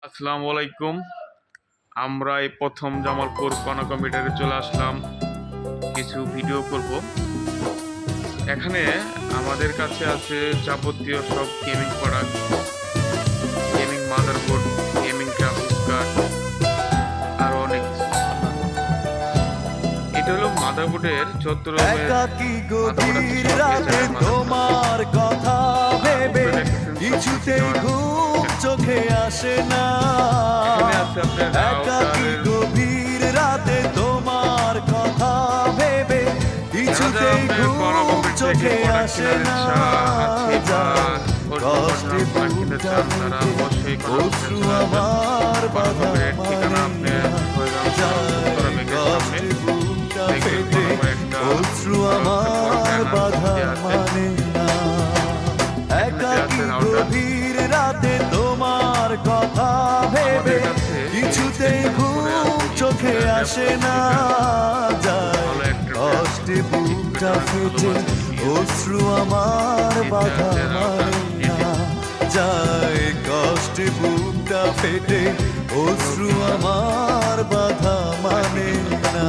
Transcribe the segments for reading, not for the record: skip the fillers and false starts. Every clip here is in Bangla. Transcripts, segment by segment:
আসসালামু আলাইকুম। আমরা এই প্রথম জামালপুর কণা কম্পিউটারে চলে আসলাম, কিছু ভিডিও করব। এখানে আমাদের কাছে আছে যাবতীয় সব gaming product, gaming motherboard, gaming graphics card, আরো অনেক কিছু। এটা হলো মাদারবোর্ডের 14 রকমের গভীর রাতে তোমার কথা ভেবে কিছুতেই ঘুম চোখে আসে না। একাকী গভীর রাতে তোমার কথা ভেবে কিছুতেই ঘুম চোখে আসে না। কষ্টে বুকটা ফেটে অশ্রু আমার বাধা মানে না। কষ্টে বুকটা ফেটে অশ্রু আমার বাধা মানে না। একাকী গভীর রাতে তোমার কথা ভেবে কিছুতেই ঘুম চোখে আসে না। যায় কষ্টে বুকটা ফেটে অশ্রু আমার বাধা মানে না। যায় কষ্টে বুকটা ফেটে অশ্রু আমার বাধা মানে না।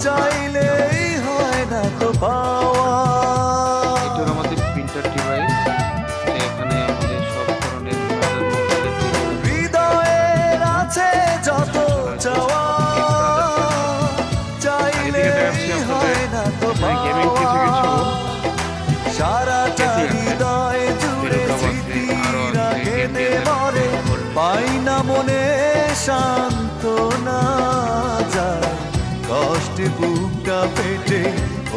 চাইলেই হয় না তো পাওয়া। এটা আমাদের প্রিন্টার ডিভাইস। এখানে আমাদের সব ধরনের হৃদয়ের আছে যত চাওয়া, চাইলেই হয় না তো পাওয়া। সারাটা হৃদয় জুড়ে স্মৃতিরা কেঁদে মরে, পাই না মনে সান্ত্বনা। যায় কষ্টে বুকটা ফেটে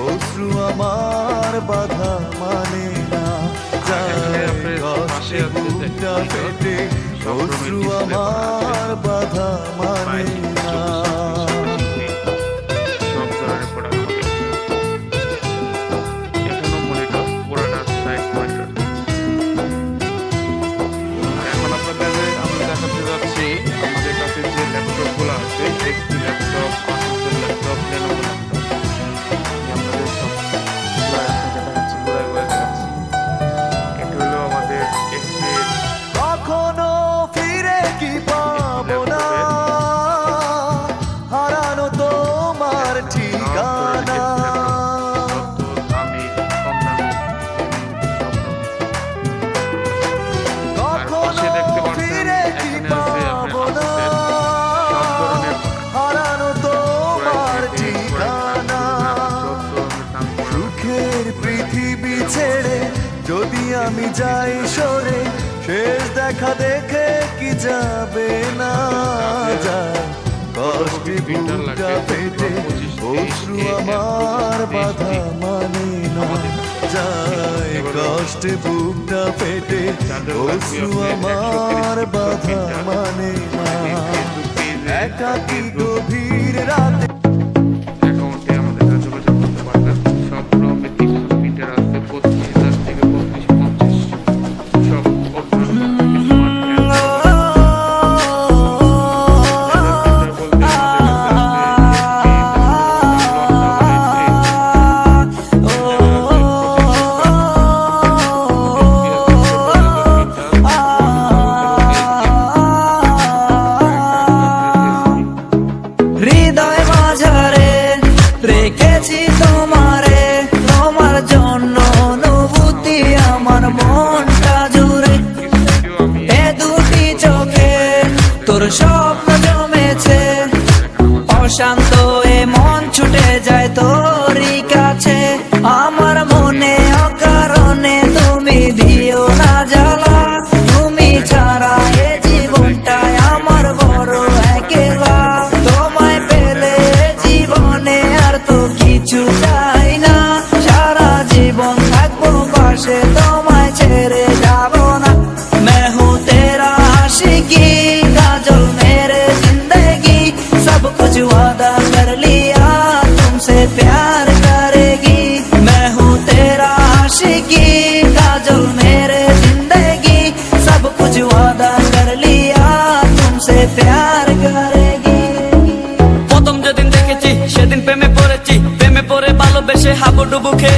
অশ্রু আমার বাধা মানে না। যায় কষ্টে বুকটা ফেটে অশ্রু আমার বাধা মানে না। আমাদের কাছে যে ল্যাপটপগুলো আছে, HP laptop, Asus laptop, Lenovo laptop, আমাদের সব এটা হলো আমাদের HP। কখনো ফিরে কি পাবো না হারানো তোমার ঠিকানা। কখনো ফিরে কি পাবো না হারানো তোমার ঠিকানা। সুখের পৃথিবী ছেড়ে যদি আমি যাই সরে, শেষ দেখা দেখে কি যাবে না। যায় কষ্টে বুকটা ফেটে অশ্রু আমার বাধা মানে না। যায় কষ্টে বুকটা ফেটে অশ্রু আমার বাধা মানে না। একাকী গভীর রাতে অ্যাকাউন্টে আমাদের সাথে যোগাযোগ করতে পারবেন। সব রকমের কিছু প্রিন্টার আছে, 32,000 থেকে 3250 সব হৃদয় মাঝারে রেখেছি তোমারে, তোমার জন্য অনুভূতি আমার মনটা জুড়ে। এ দুটি চোখে তোর স্বপ্ন জমেছে, অশান্ত এ মন ছুটে যায় তোরই কাছে। আমার মনে অকারণে তুমি দিও না জ্বালা, তুমি ছাড়া এ জীবনটাই আমার বড় একলা। তোমায় পেলে জীবনে আর তো কিছু চাই না, সারা জীবন থাকবো পাশে, তোমায় ছেড়ে যাবো না। मैं हूँ तेरा आशिकी का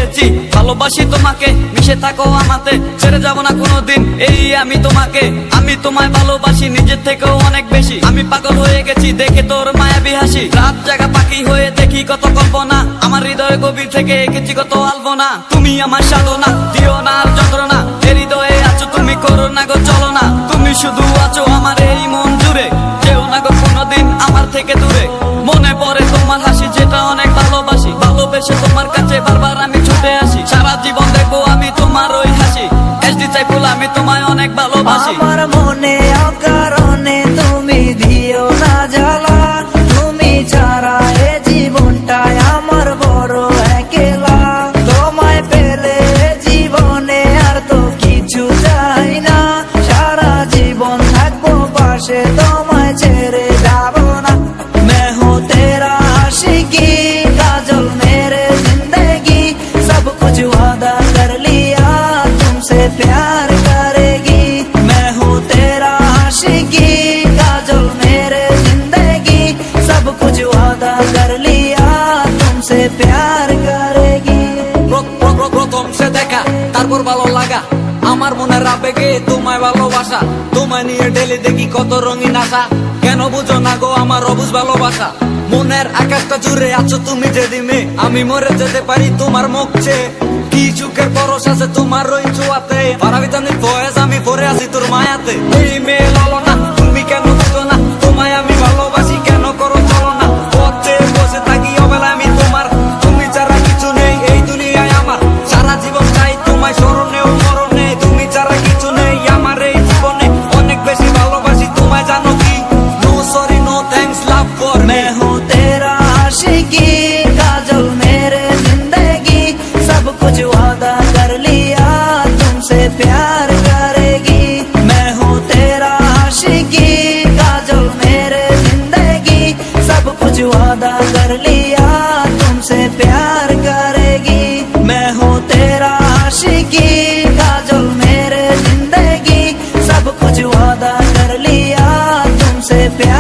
এসেছি, ভালোবাসি তোমাকে, মিশে থাকো আমাতে, ছেড়ে যাব না কোনোদিন এই আমি তোমাকে। আমি তোমায় ভালোবাসি নিজের থেকেও অনেক বেশি, আমি পাগল হয়ে গেছি দেখে তোর মায়াবী হাসি। রাত জাগা পাখি হয়ে দেখি কত কল্পনা, আমার হৃদয়ে গভীর থেকে এঁকেছি কত আলপনা। তুমি আমার সাধনা, দিও না আর যন্ত্রণা, এ হৃদয়ে আছো তুমি, করো না গো চলো না। তুমি শুধু আছো আমার এই মন জুড়ে, যেও না গো কোনোদিন আমার থেকে দূরে। মনে পড়ে তোমার হাসি যেটা অনেক ভালোবাসি, ভালোবেসে তোমার কাছে বারবার আমি ছুটে আসি। সারা জীবন দেখবো আমি তোমার ওই হাসি, এসডি সাইফুল আমি তোমায় অনেক ভালোবাসি। আমার মনে অকারণে তুমি দিও না জ্বালা, তুমি ছাড়া এ জীবনটাই আমার বড় একলা। তোমায় পেলে জীবনে আর তো কিছু চাই না, সারা জীবন থাকবো পাশে, তোমায় ছেড়ে যাব না। मैं हूँ तेरा आशिकी, काजल मेरे जिंदगी, सब कुछ वादा कर लिया तुमसे प्यार करेगी। मैं हूँ तेरा आशिकी, काजल मेरे जिंदगी, सब कुछ वादा कर लिया तुमसे प्यार करेगी। প্রথম সে দেখা তারপর ভালো লাগা, আমার মনের আবেগে তোমায় ভালোবাসা। তোমায় নিয়ে ডেলি দেখি কত রঙিন আশা, কেন বুঝো না গো আমার অবুঝ ভালোবাসা। মনের আকাশটা জুড়ে আছো তুমি যেদিনে, আমি মরে যেতে পারি তোমার মুখ চেয়ে। কি চুকের পরশ আছে তোমার ওই ছোঁয়াতে, পারাবিতানির বয়স আমি পরে আছি তোর মায়াতে। এই মেয়ে ললনা তুমি কেন বুঝো না, তোমায় আমি ভালোবাসি কেন করো চলো না। পথে বসে থাকি অবেলা আমি তোমার, তুমি ছাড়া কিছু নেই এই দুনিয়ায় আমার। সারা জীবন চাই তোমায় স্মরণে ও মরণে, তুমি ছাড়া কিছু নেই আমার এই জীবনে। অনেক বেশি ভালোবাসি তোমায় জানো কি, no sorry no thanks love for me. मैं हूँ तेरा आशिकी, काजल मेरे जिंदगी, सब कुछ वादा कर लिया तुमसे प्यार करेगी। मैं हूँ तेरा आशिकी, काजल मेरे जिंदगी, सब कुछ वादा कर लिया तुमसे प्यार करेगी। मैं हूँ तेरा आशिकी, काजल मेरे जिंदगी, सब कुछ वादा कर लिया तुमसे प्यार